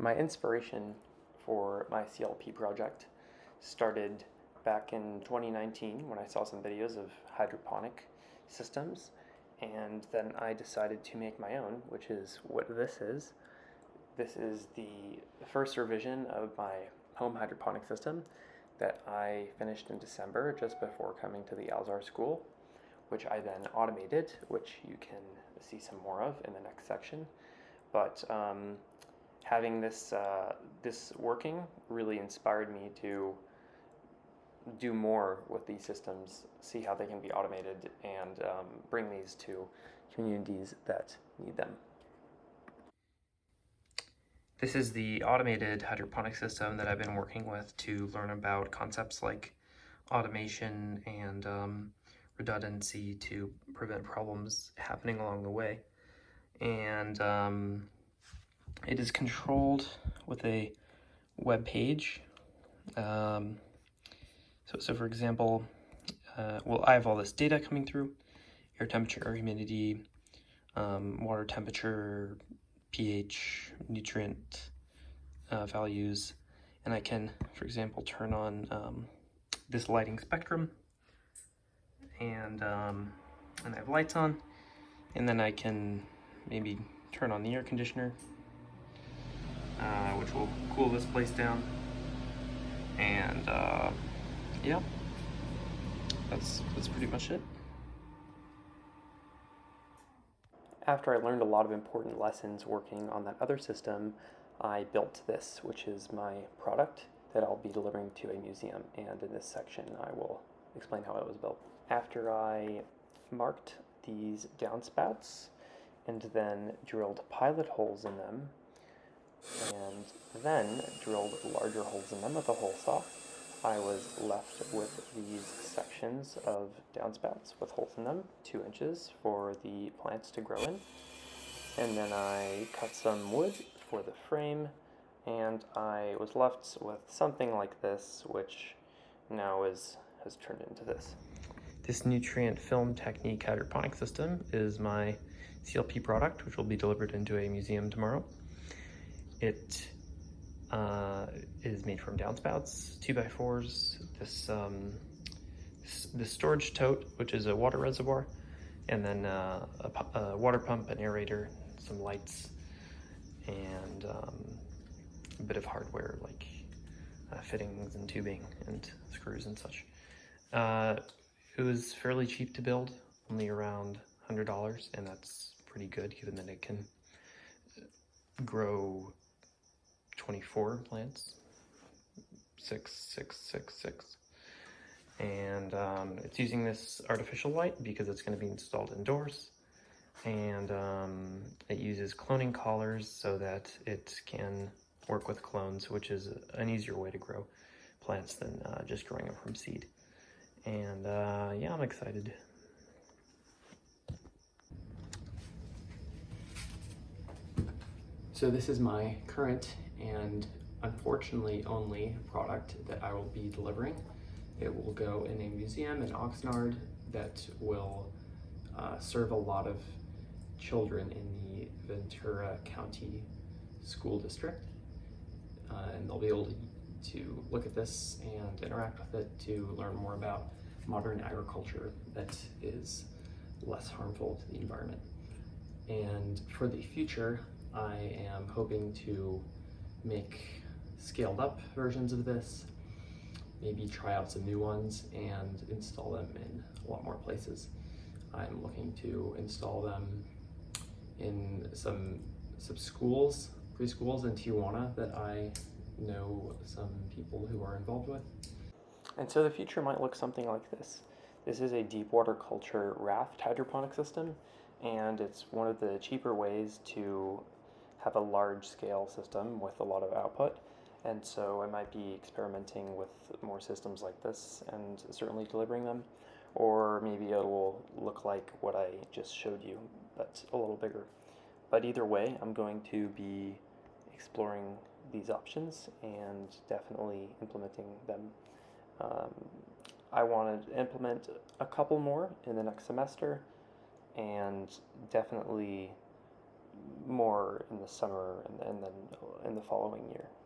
My inspiration for my CLP project started back in 2019 when I saw some videos of hydroponic systems, and then I decided to make my own, which is what this is. This is the first revision of my home hydroponic system that I finished in December just before coming to the Alzar School, which I then automated, which you can see some more of in the next section. But having this working really inspired me to do more with these systems, see how they can be automated, and bring these to communities that need them. This is the automated hydroponic system that I've been working with to learn about concepts like automation and redundancy to prevent problems happening along the way. And it is controlled with a web page. So for example, I have all this data coming through: air temperature, air humidity, water temperature, pH, nutrient values, and I can, for example, turn on this lighting spectrum, and I have lights on, and then I can maybe turn on the air conditioner, which will cool this place down, and yeah, that's pretty much it. After I learned a lot of important lessons working on that other system, I built this, which is my product that I'll be delivering to a museum, and in this section I will explain how it was built. After I marked these downspouts and then drilled pilot holes in them, and then drilled larger holes in them with a hole saw, I was left with these sections of downspouts with holes in them, 2 inches for the plants to grow in. And then I cut some wood for the frame, and I was left with something like this, which now has turned into this. This nutrient film technique hydroponic system is my CLP product, which will be delivered into a museum tomorrow. It is made from downspouts, 2x4s, this storage tote, which is a water reservoir, and then a water pump, an aerator, some lights, and a bit of hardware like fittings and tubing and screws and such. It was fairly cheap to build, only around $100, and that's pretty good given that it can grow 24 plants, 6, 6, 6, 6. And it's using this artificial light because it's going to be installed indoors, and it uses cloning collars so that it can work with clones, which is an easier way to grow plants than just growing them from seed. And yeah, I'm excited. So this is my current and unfortunately only product that I will be delivering. It will go in a museum in Oxnard that will serve a lot of children in the Ventura County School District. And they'll be able to look at this and interact with it to learn more about modern agriculture that is less harmful to the environment. And for the future, I am hoping to make scaled up versions of this, maybe try out some new ones and install them in a lot more places. I'm looking to install them in some schools, preschools in Tijuana that I know some people who are involved with. And so the future might look something like this. This is a deep water culture raft hydroponic system, and it's one of the cheaper ways to have a large scale system with a lot of output. And so I might be experimenting with more systems like this and certainly delivering them, or maybe it will look like what I just showed you, but a little bigger. But either way, I'm going to be exploring these options and definitely implementing them. I want to implement a couple more in the next semester, and definitely more in the summer and then in the following year.